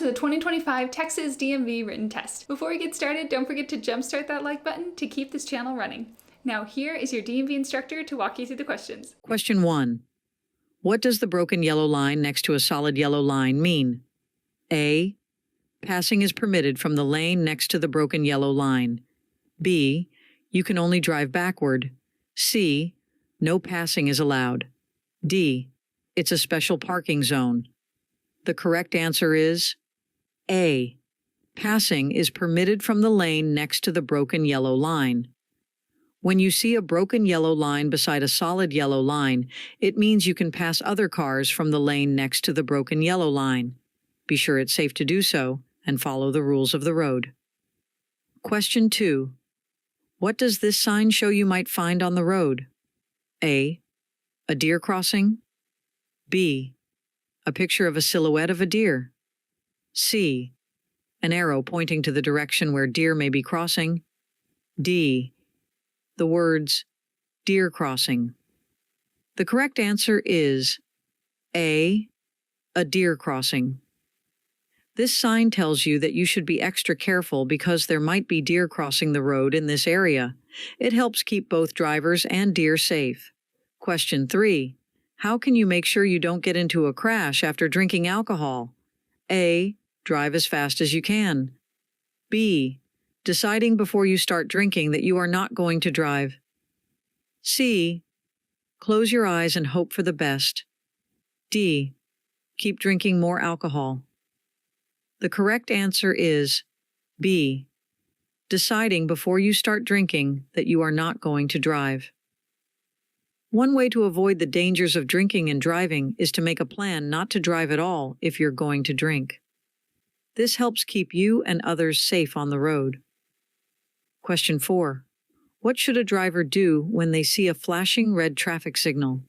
to the 2025 Texas DMV written test. Before we get started, don't forget to jumpstart that like button to keep this channel running. Now here is your DMV instructor to walk you through the questions. Question 1. What does the broken yellow line next to a solid yellow line mean? A. Passing is permitted from the lane next to the broken yellow line. B. You can only drive backward. C. No passing is allowed. D. It's a special parking zone. The correct answer is A. Passing is permitted from the lane next to the broken yellow line. When you see a broken yellow line beside a solid yellow line, it means you can pass other cars from the lane next to the broken yellow line. Be sure it's safe to do so and follow the rules of the road. Question 2. What does this sign show you might find on the road? A. A deer crossing. B. A picture of a silhouette of a deer. C. An arrow pointing to the direction where deer may be crossing. D. The words, deer crossing. The correct answer is A. A deer crossing. This sign tells you that you should be extra careful because there might be deer crossing the road in this area. It helps keep both drivers and deer safe. Question 3. How can you make sure you don't get into a crash after drinking alcohol? A. Drive as fast as you can. B. Deciding before you start drinking that you are not going to drive. C. Close your eyes and hope for the best. D. Keep drinking more alcohol. The correct answer is B. Deciding before you start drinking that you are not going to drive. One way to avoid the dangers of drinking and driving is to make a plan not to drive at all if you're going to drink. This helps keep you and others safe on the road. Question 4. What should a driver do when they see a flashing red traffic signal?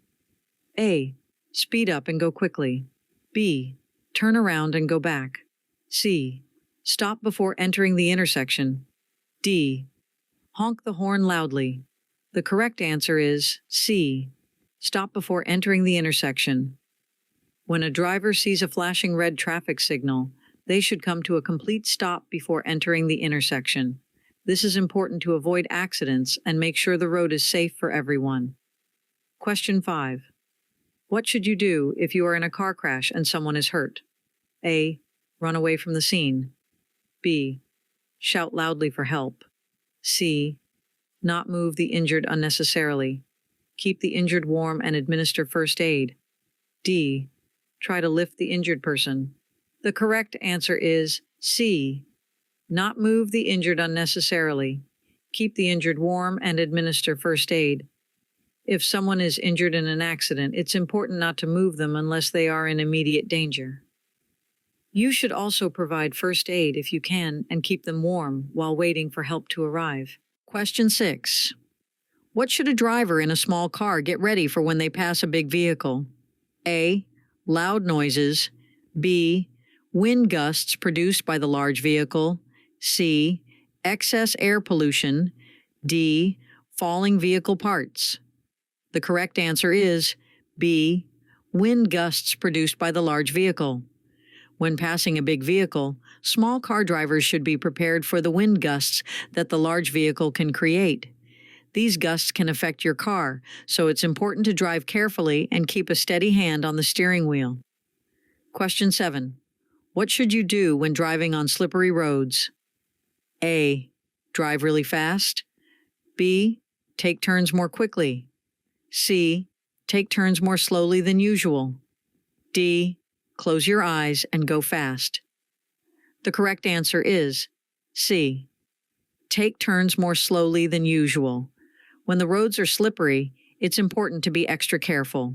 A. Speed up and go quickly. B. Turn around and go back. C. Stop before entering the intersection. D. Honk the horn loudly. The correct answer is C. Stop before entering the intersection. When a driver sees a flashing red traffic signal, they should come to a complete stop before entering the intersection. This is important to avoid accidents and make sure the road is safe for everyone. Question 5. What should you do if you are in a car crash and someone is hurt? A. Run away from the scene. B. Shout loudly for help. C. Not move the injured unnecessarily. Keep the injured warm and administer first aid. D. Try to lift the injured person. The correct answer is C. Not move the injured unnecessarily. Keep the injured warm and administer first aid. If someone is injured in an accident, it's important not to move them unless they are in immediate danger. You should also provide first aid if you can and keep them warm while waiting for help to arrive. Question 6. What should a driver in a small car get ready for when they pass a big vehicle? A. Loud noises. B. Wind gusts produced by the large vehicle. C. Excess air pollution. D. Falling vehicle parts. The correct answer is B. Wind gusts produced by the large vehicle. When passing a big vehicle, small car drivers should be prepared for the wind gusts that the large vehicle can create. These gusts can affect your car, so it's important to drive carefully and keep a steady hand on the steering wheel. Question 7. What should you do when driving on slippery roads? A. Drive really fast. B. Take turns more quickly. C. Take turns more slowly than usual. D. Close your eyes and go fast. The correct answer is C. Take turns more slowly than usual. When the roads are slippery, it's important to be extra careful.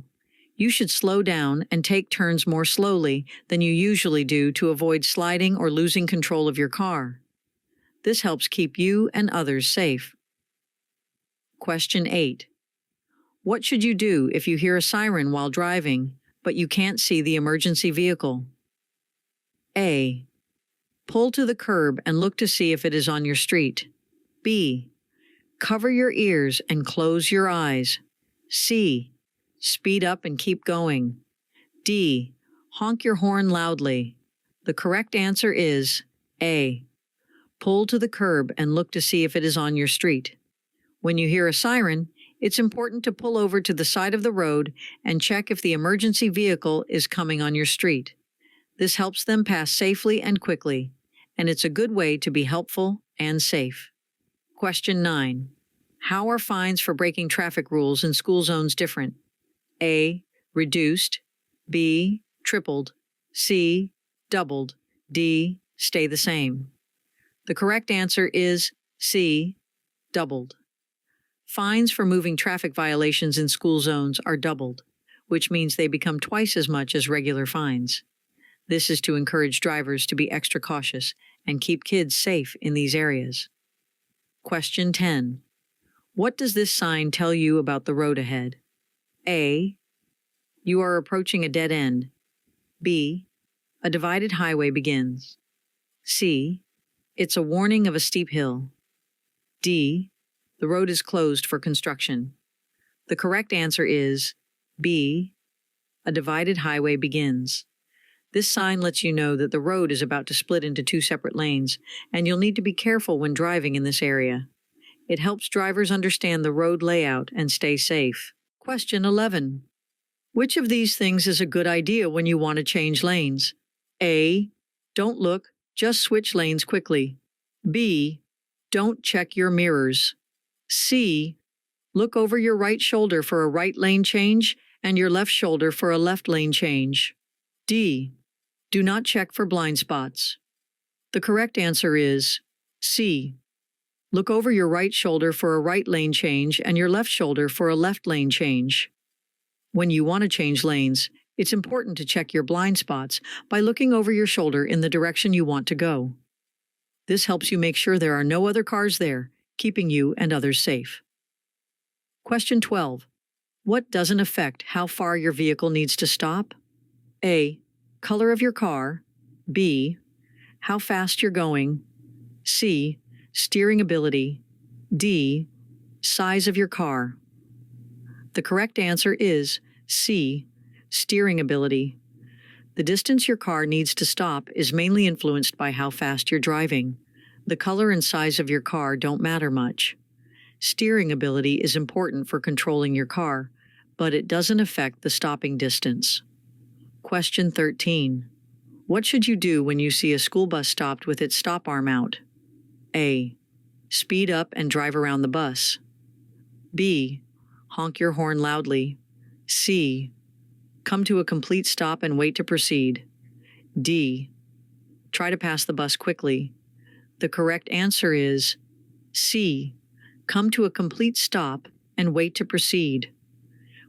You should slow down and take turns more slowly than you usually do to avoid sliding or losing control of your car. This helps keep you and others safe. Question 8. What should you do if you hear a siren while driving, but you can't see the emergency vehicle? A. Pull to the curb and look to see if it is on your street. B. Cover your ears and close your eyes. C. Speed up and keep going. D. Honk your horn loudly. The correct answer is A. Pull to the curb and look to see if it is on your street. When you hear a siren, it's important to pull over to the side of the road and check if the emergency vehicle is coming on your street. This helps them pass safely and quickly, and it's a good way to be helpful and safe. Question 9. How are fines for breaking traffic rules in school zones different? A. Reduced. B. Tripled. C. Doubled. D. Stay the same. The correct answer is C. Doubled. Fines for moving traffic violations in school zones are doubled, which means they become twice as much as regular fines. This is to encourage drivers to be extra cautious and keep kids safe in these areas. Question 10. What does this sign tell you about the road ahead? A. You are approaching a dead end. B. A divided highway begins. C. It's a warning of a steep hill. D. The road is closed for construction. The correct answer is B. A divided highway begins. This sign lets you know that the road is about to split into two separate lanes, and you'll need to be careful when driving in this area. It helps drivers understand the road layout and stay safe. Question 11. Which of these things is a good idea when you want to change lanes? A. Don't look, just switch lanes quickly. B. Don't check your mirrors. C. Look over your right shoulder for a right lane change and your left shoulder for a left lane change. D. Do not check for blind spots. The correct answer is C. Look over your right shoulder for a right lane change and your left shoulder for a left lane change. When you want to change lanes, it's important to check your blind spots by looking over your shoulder in the direction you want to go. This helps you make sure there are no other cars there, keeping you and others safe. Question 12. What doesn't affect how far your vehicle needs to stop? A. Color of your car. B. How fast you're going. C. Steering ability. D. Size of your car. The correct answer is C. Steering ability. The distance your car needs to stop is mainly influenced by how fast you're driving. The color and size of your car don't matter much. Steering ability is important for controlling your car, but it doesn't affect the stopping distance. Question 13. What should you do when you see a school bus stopped with its stop arm out? A. Speed up and drive around the bus. B. Honk your horn loudly. C. Come to a complete stop and wait to proceed. D. Try to pass the bus quickly. The correct answer is C. Come to a complete stop and wait to proceed.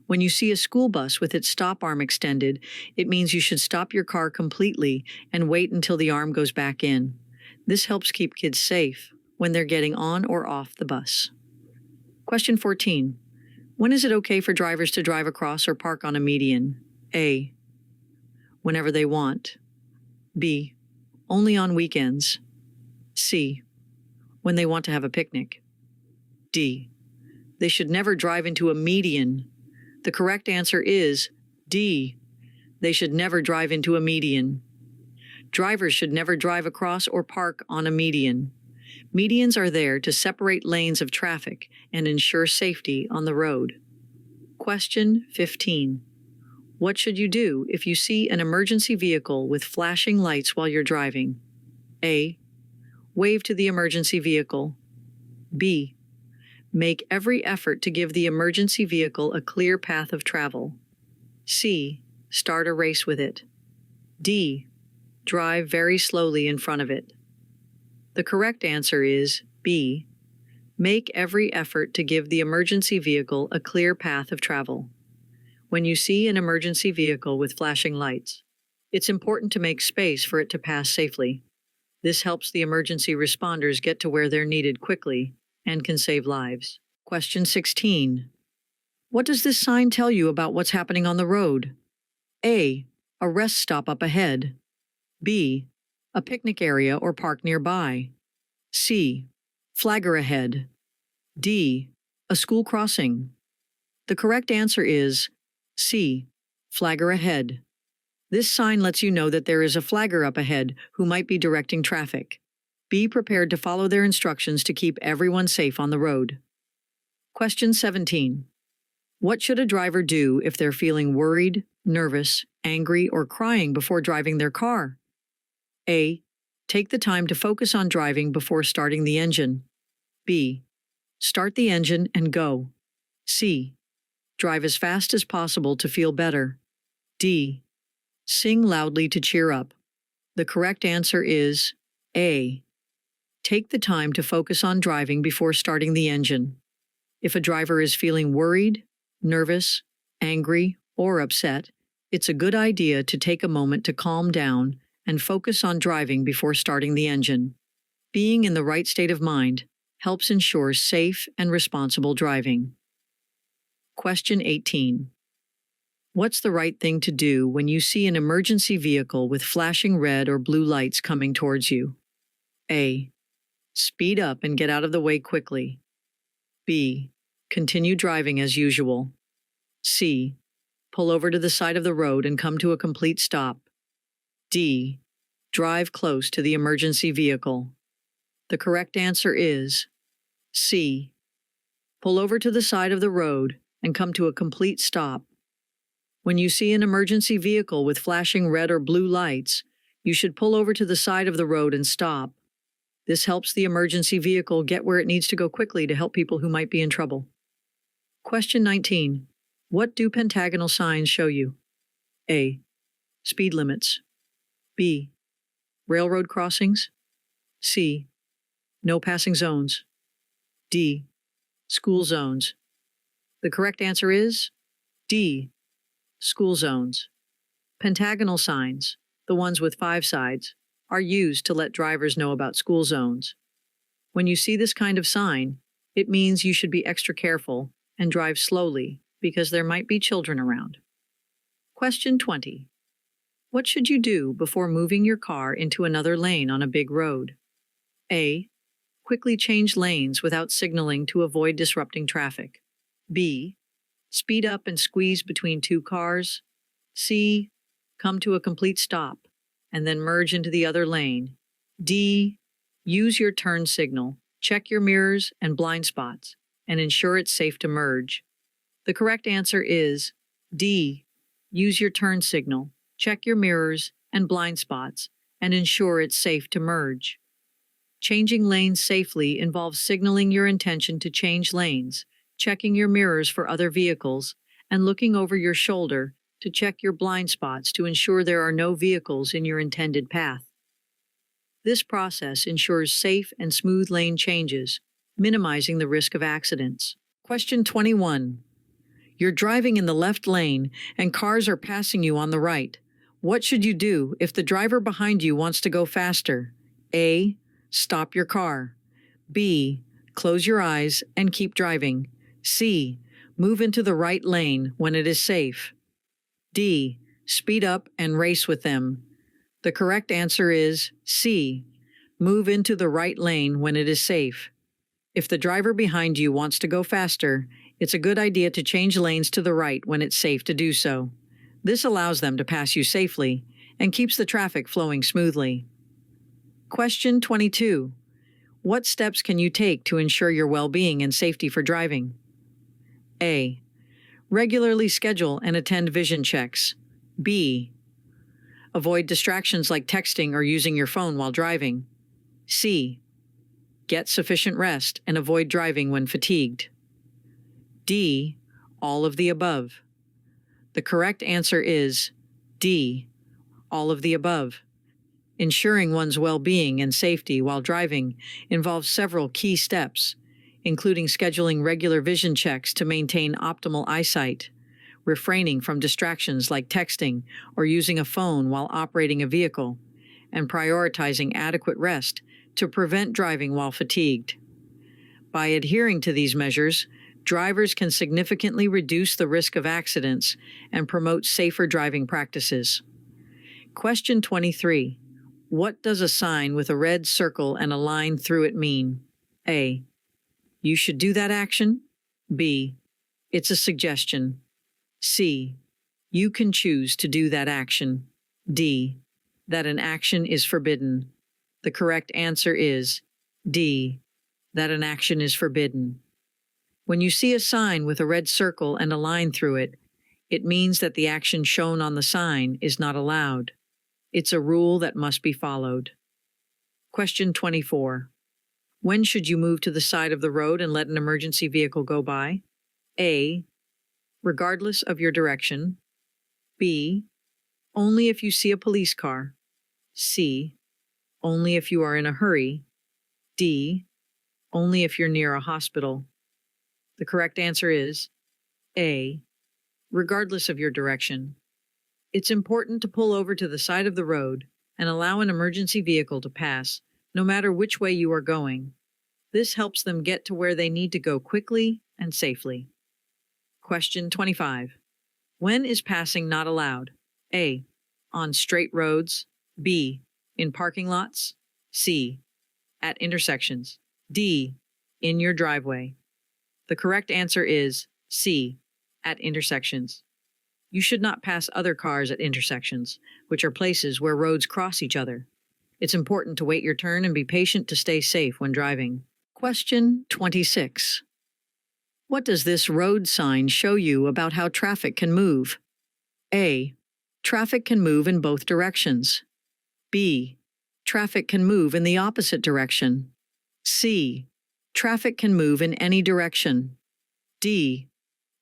When you see a school bus with its stop arm extended, it means you should stop your car completely and wait until the arm goes back in. This helps keep kids safe when they're getting on or off the bus. Question 14. When is it okay for drivers to drive across or park on a median? A. Whenever they want. B. Only on weekends. C. When they want to have a picnic. D. They should never drive into a median. The correct answer is D. They should never drive into a median. Drivers should never drive across or park on a median. Medians are there to separate lanes of traffic and ensure safety on the road. Question 15. What should you do if you see an emergency vehicle with flashing lights while you're driving? A. Wave to the emergency vehicle. B. Make every effort to give the emergency vehicle a clear path of travel. C. Start a race with it. D. Drive very slowly in front of it. The correct answer is B. Make every effort to give the emergency vehicle a clear path of travel. When you see an emergency vehicle with flashing lights, it's important to make space for it to pass safely. This helps the emergency responders get to where they're needed quickly and can save lives. Question 16. What does this sign tell you about what's happening on the road? A. A rest stop up ahead. B. A picnic area or park nearby. C. Flagger ahead. D. A school crossing. The correct answer is C. Flagger ahead. This sign lets you know that there is a flagger up ahead who might be directing traffic. Be prepared to follow their instructions to keep everyone safe on the road. Question 17. What should a driver do if they're feeling worried, nervous, angry, or crying before driving their car? A. Take the time to focus on driving before starting the engine. B. Start the engine and go. C. Drive as fast as possible to feel better. D. Sing loudly to cheer up. The correct answer is A. Take the time to focus on driving before starting the engine. If a driver is feeling worried, nervous, angry, or upset, it's a good idea to take a moment to calm down and focus on driving before starting the engine. Being in the right state of mind helps ensure safe and responsible driving. Question 18. What's the right thing to do when you see an emergency vehicle with flashing red or blue lights coming towards you? A. Speed up and get out of the way quickly. B. Continue driving as usual. C. Pull over to the side of the road and come to a complete stop. D. Drive close to the emergency vehicle. The correct answer is C. Pull over to the side of the road and come to a complete stop. When you see an emergency vehicle with flashing red or blue lights, you should pull over to the side of the road and stop. This helps the emergency vehicle get where it needs to go quickly to help people who might be in trouble. Question 19. What do pentagonal signs show you? A. Speed limits. B. Railroad crossings. C. No passing zones. D. School zones. The correct answer is D. School zones. Pentagonal signs, the ones with 5 sides, are used to let drivers know about school zones. When you see this kind of sign, it means you should be extra careful and drive slowly because there might be children around. Question 20. What should you do before moving your car into another lane on a big road? A. Quickly change lanes without signaling to avoid disrupting traffic. B. Speed up and squeeze between 2 cars. C. Come to a complete stop and then merge into the other lane. D. Use your turn signal, check your mirrors and blind spots, and ensure it's safe to merge. The correct answer is D. Use your turn signal, check your mirrors and blind spots, and ensure it's safe to merge. Changing lanes safely involves signaling your intention to change lanes, checking your mirrors for other vehicles, and looking over your shoulder to check your blind spots to ensure there are no vehicles in your intended path. This process ensures safe and smooth lane changes, minimizing the risk of accidents. Question 21. You're driving in the left lane and cars are passing you on the right. What should you do if the driver behind you wants to go faster? A. Stop your car. B. Close your eyes and keep driving. C. Move into the right lane when it is safe. D. Speed up and race with them. The correct answer is C. Move into the right lane when it is safe. If the driver behind you wants to go faster, it's a good idea to change lanes to the right when it's safe to do so. This allows them to pass you safely and keeps the traffic flowing smoothly. Question 22. What steps can you take to ensure your well-being and safety for driving? A. Regularly schedule and attend vision checks. B. Avoid distractions like texting or using your phone while driving. C. Get sufficient rest and avoid driving when fatigued. D. All of the above. The correct answer is D. All of the above. Ensuring one's well-being and safety while driving involves several key steps, including scheduling regular vision checks to maintain optimal eyesight, refraining from distractions like texting or using a phone while operating a vehicle, and prioritizing adequate rest to prevent driving while fatigued. By adhering to these measures, drivers can significantly reduce the risk of accidents and promote safer driving practices. Question 23. What does a sign with a red circle and a line through it mean? A. You should do that action. B. It's a suggestion. C. You can choose to do that action. D. That an action is forbidden. The correct answer is D. That an action is forbidden. When you see a sign with a red circle and a line through it, it means that the action shown on the sign is not allowed. It's a rule that must be followed. Question 24. When should you move to the side of the road and let an emergency vehicle go by? A. Regardless of your direction. B. Only if you see a police car. C. Only if you are in a hurry. D. Only if you're near a hospital. The correct answer is A. Regardless of your direction. It's important to pull over to the side of the road and allow an emergency vehicle to pass, no matter which way you are going. This helps them get to where they need to go quickly and safely. Question 25. When is passing not allowed? A. On straight roads. B. In parking lots. C. At intersections. D. In your driveway. The correct answer is C. At intersections. You should not pass other cars at intersections, which are places where roads cross each other. It's important to wait your turn and be patient to stay safe when driving. Question 26. What does this road sign show you about how traffic can move? A. Traffic can move in both directions. B. Traffic can move in the opposite direction. C. Traffic can move in any direction. D.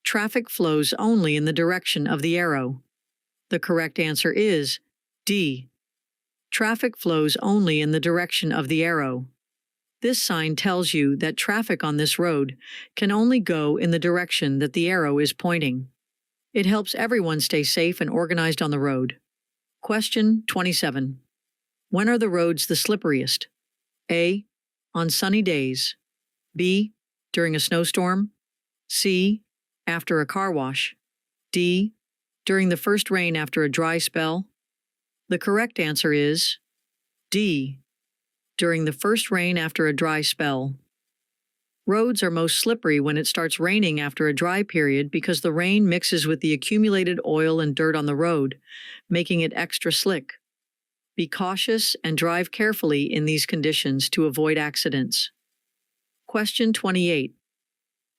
Traffic flows only in the direction of the arrow. The correct answer is D. Traffic flows only in the direction of the arrow. This sign tells you that traffic on this road can only go in the direction that the arrow is pointing. It helps everyone stay safe and organized on the road. Question 27. When are the roads the slipperiest? A. On sunny days. B. During a snowstorm. C. After a car wash. D. During the first rain after a dry spell. The correct answer is D. During the first rain after a dry spell. Roads are most slippery when it starts raining after a dry period because the rain mixes with the accumulated oil and dirt on the road, making it extra slick. Be cautious and drive carefully in these conditions to avoid accidents. Question 28.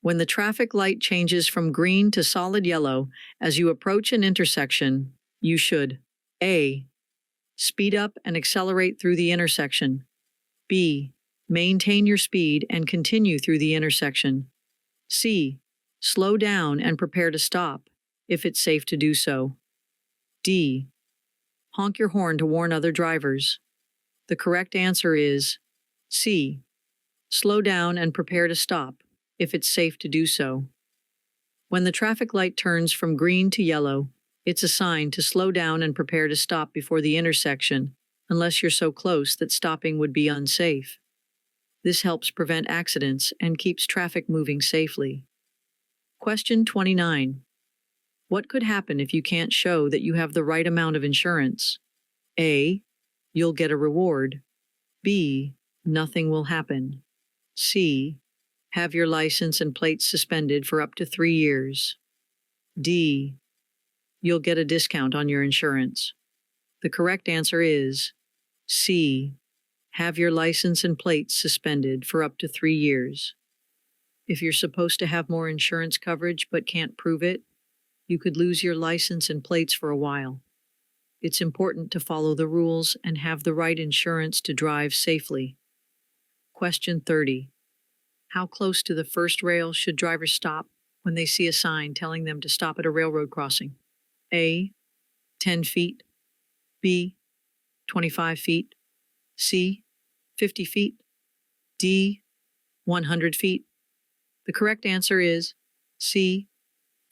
When the traffic light changes from green to solid yellow as you approach an intersection, you should A. Speed up and accelerate through the intersection. B. Maintain your speed and continue through the intersection. C. Slow down and prepare to stop, if it's safe to do so. D. Honk your horn to warn other drivers. The correct answer is C. Slow down and prepare to stop, if it's safe to do so. When the traffic light turns from green to yellow, it's a sign to slow down and prepare to stop before the intersection, unless you're so close that stopping would be unsafe. This helps prevent accidents and keeps traffic moving safely. Question 29. What could happen if you can't show that you have the right amount of insurance? A. You'll get a reward. B. Nothing will happen. C. Have your license and plates suspended for up to 3 years. D. You'll get a discount on your insurance. The correct answer is C. Have your license and plates suspended for up to 3 years. If you're supposed to have more insurance coverage but can't prove it, you could lose your license and plates for a while. It's important to follow the rules and have the right insurance to drive safely. Question 30. How close to the first rail should drivers stop when they see a sign telling them to stop at a railroad crossing? A. 10 feet. B. 25 feet. C. 50 feet. D. 100 feet. The correct answer is C.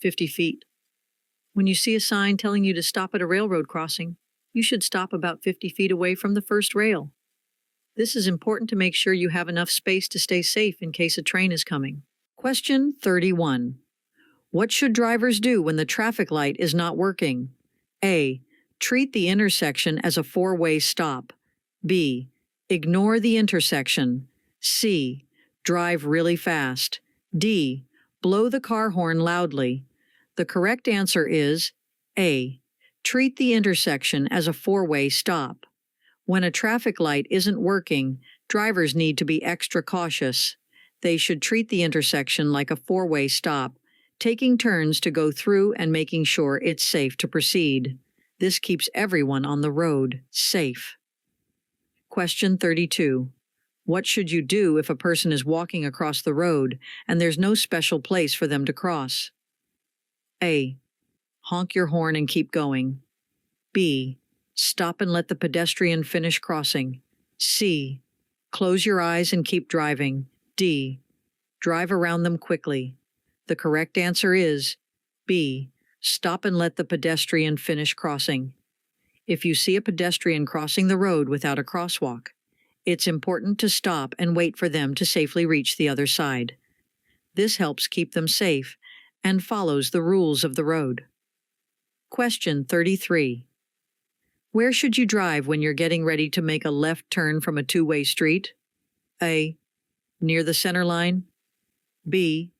50 feet. When you see a sign telling you to stop at a railroad crossing, you should stop about 50 feet away from the first rail. This is important to make sure you have enough space to stay safe in case a train is coming. Question 31. What should drivers do when the traffic light is not working? A. Treat the intersection as a four-way stop. B. Ignore the intersection. C. Drive really fast. D. Blow the car horn loudly. The correct answer is A. Treat the intersection as a four-way stop. When a traffic light isn't working, drivers need to be extra cautious. They should treat the intersection like a four-way stop, taking turns to go through and making sure it's safe to proceed. This keeps everyone on the road safe. Question 32. What should you do if a person is walking across the road and there's no special place for them to cross? A. Honk your horn and keep going. B. Stop and let the pedestrian finish crossing. C. Close your eyes and keep driving. D. Drive around them quickly. The correct answer is B. Stop and let the pedestrian finish crossing. If you see a pedestrian crossing the road without a crosswalk, it's important to stop and wait for them to safely reach the other side. This helps keep them safe and follows the rules of the road. Question 33. Where should you drive when you're getting ready to make a left turn from a two-way street? A. Near the center line. B.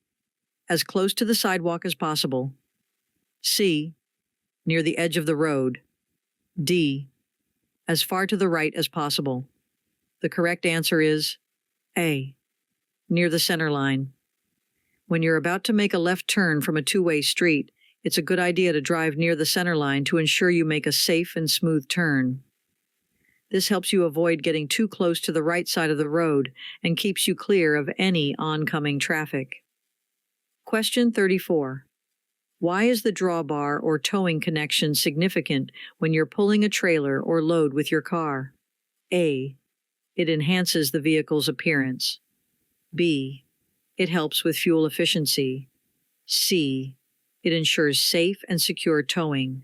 As close to the sidewalk as possible. C. Near the edge of the road. D. As far to the right as possible. The correct answer is A. Near the center line. When you're about to make a left turn from a two-way street, it's a good idea to drive near the center line to ensure you make a safe and smooth turn. This helps you avoid getting too close to the right side of the road and keeps you clear of any oncoming traffic. Question 34. Why is the drawbar or towing connection significant when you're pulling a trailer or load with your car? A. It enhances the vehicle's appearance. B. It helps with fuel efficiency. C. It ensures safe and secure towing.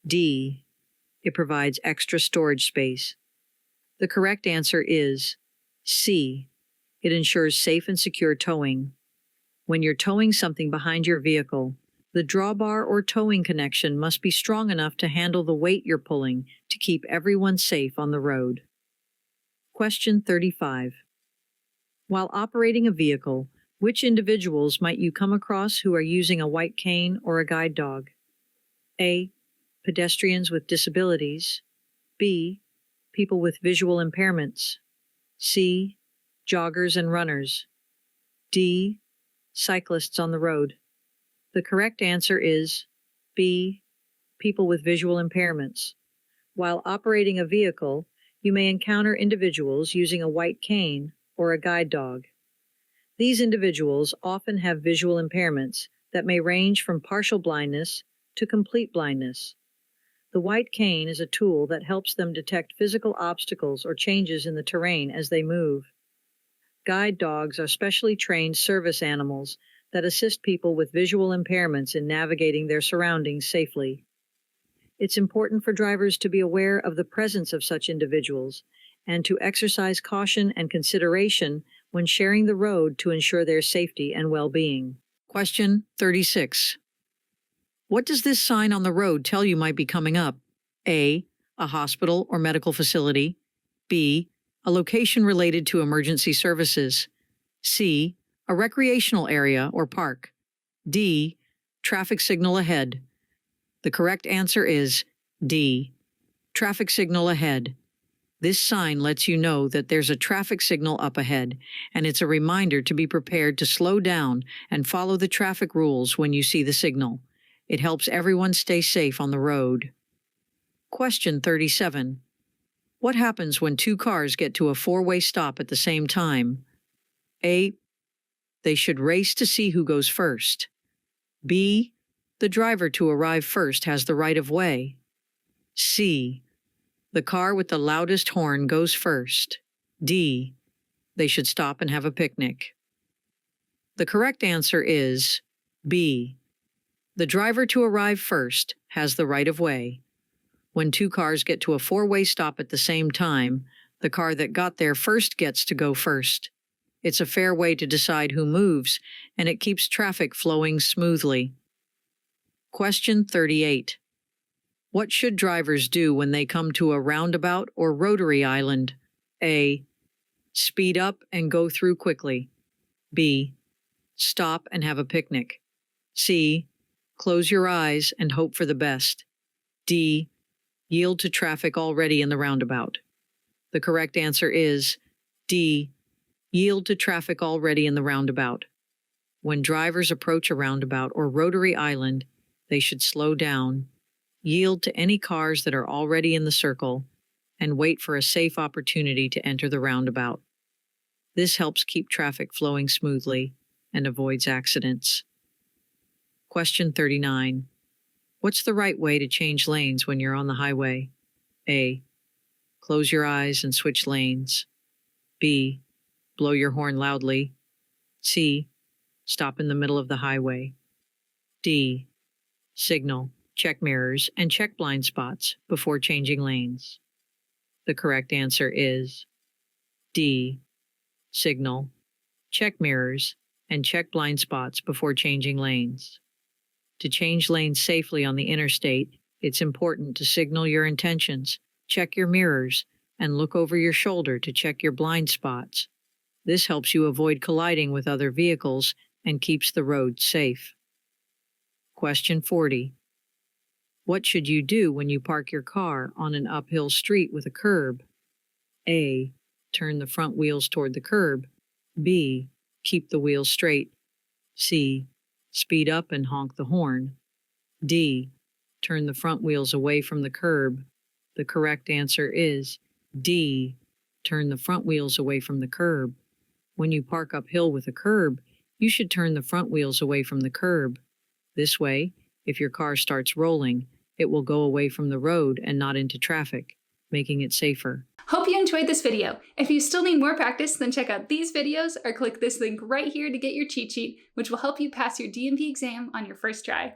D. It provides extra storage space. The correct answer is C. It ensures safe and secure towing. When you're towing something behind your vehicle, the drawbar or towing connection must be strong enough to handle the weight you're pulling to keep everyone safe on the road. Question 35. While operating a vehicle, which individuals might you come across who are using a white cane or a guide dog? A. Pedestrians with disabilities. B. People with visual impairments. C. Joggers and runners. D. Cyclists on the road. The correct answer is B. People with visual impairments. While operating a vehicle, you may encounter individuals using a white cane or a guide dog. These individuals often have visual impairments that may range from partial blindness to complete blindness. The white cane is a tool that helps them detect physical obstacles or changes in the terrain as they move. Guide dogs are specially trained service animals that assist people with visual impairments in navigating their surroundings safely. It's important for drivers to be aware of the presence of such individuals and to exercise caution and consideration when sharing the road to ensure their safety and well-being. Question 36. What does this sign on the road tell you might be coming up? A. A hospital or medical facility. B. A location related to emergency services. C. A recreational area or park. D. Traffic signal ahead. The correct answer is D. Traffic signal ahead. This sign lets you know that there's a traffic signal up ahead, and it's a reminder to be prepared to slow down and follow the traffic rules when you see the signal. It helps everyone stay safe on the road. Question 37. What happens when two cars get to a four-way stop at the same time? A. They should race to see who goes first. B. The driver to arrive first has the right of way. C. The car with the loudest horn goes first. D. They should stop and have a picnic. The correct answer is B. The driver to arrive first has the right of way. When two cars get to a four-way stop at the same time, the car that got there first gets to go first. It's a fair way to decide who moves, and it keeps traffic flowing smoothly. Question 38. What should drivers do when they come to a roundabout or rotary island? A. Speed up and go through quickly. B. Stop and have a picnic. C. Close your eyes and hope for the best. D. Yield to traffic already in the roundabout. The correct answer is D. Yield to traffic already in the roundabout. When drivers approach a roundabout or rotary island, they should slow down, yield to any cars that are already in the circle, and wait for a safe opportunity to enter the roundabout. This helps keep traffic flowing smoothly and avoids accidents. Question 39. What's the right way to change lanes when you're on the highway? A. Close your eyes and switch lanes. B. Blow your horn loudly. C. Stop in the middle of the highway. D. Signal, check mirrors, and check blind spots before changing lanes. The correct answer is D. Signal, check mirrors, and check blind spots before changing lanes. To change lanes safely on the interstate, it's important to signal your intentions, check your mirrors, and look over your shoulder to check your blind spots. This helps you avoid colliding with other vehicles and keeps the road safe. Question 40. What should you do when you park your car on an uphill street with a curb? A. Turn the front wheels toward the curb. B. Keep the wheels straight. C. Speed up and honk the horn. D. Turn the front wheels away from the curb. The correct answer is D. Turn the front wheels away from the curb. When you park uphill with a curb, you should turn the front wheels away from the curb. This way, if your car starts rolling, it will go away from the road and not into traffic, making it safer. Hope you enjoyed this video. If you still need more practice, then check out these videos or click this link right here to get your cheat sheet, which will help you pass your DMV exam on your first try.